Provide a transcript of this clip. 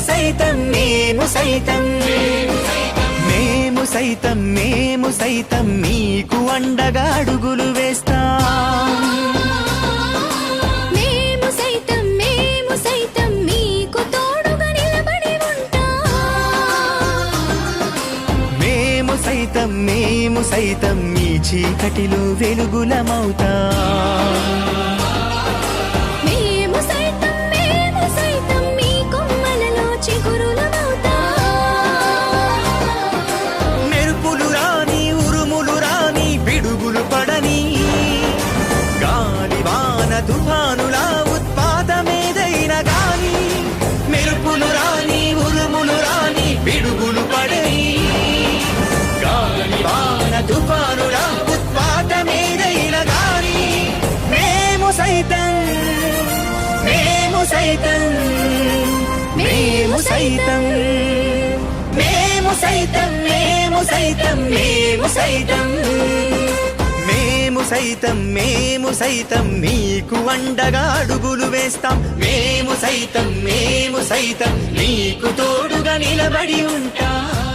సైతం మేము సైతం మేము సైతం మేము సైతం మీకు అండగా అడుగులు వేస్తాం మేము సైతం మీకు తోడుగా నిలబడి ఉంటాం మేము సైతం మీ చీకటిలో వెలుగులమవుతాం మేము సైతం మీ కొమ్మలలో చిగురులమవుతాం మెరుపులు రాని ఉరుములు రాని పిడుగులు పడని గాలి వాన తుఫానులా ఉత్పాతమేదైనా గాని మెరుపులు రాని ఉరుములు రాని పిడుగులు పడని గాలి వాన తుఫానులా ఉత్పాతమేదైనా గాని మేము సైతం మేము సైతం మేము సైతం మేము సైతం మేము సైతం మేము సైతం మేము సైతం మేము సైతం మీకు అండగా అడుగులు వేస్తాం మేము సైతం మీకు తోడుగా నిలబడి ఉంటాం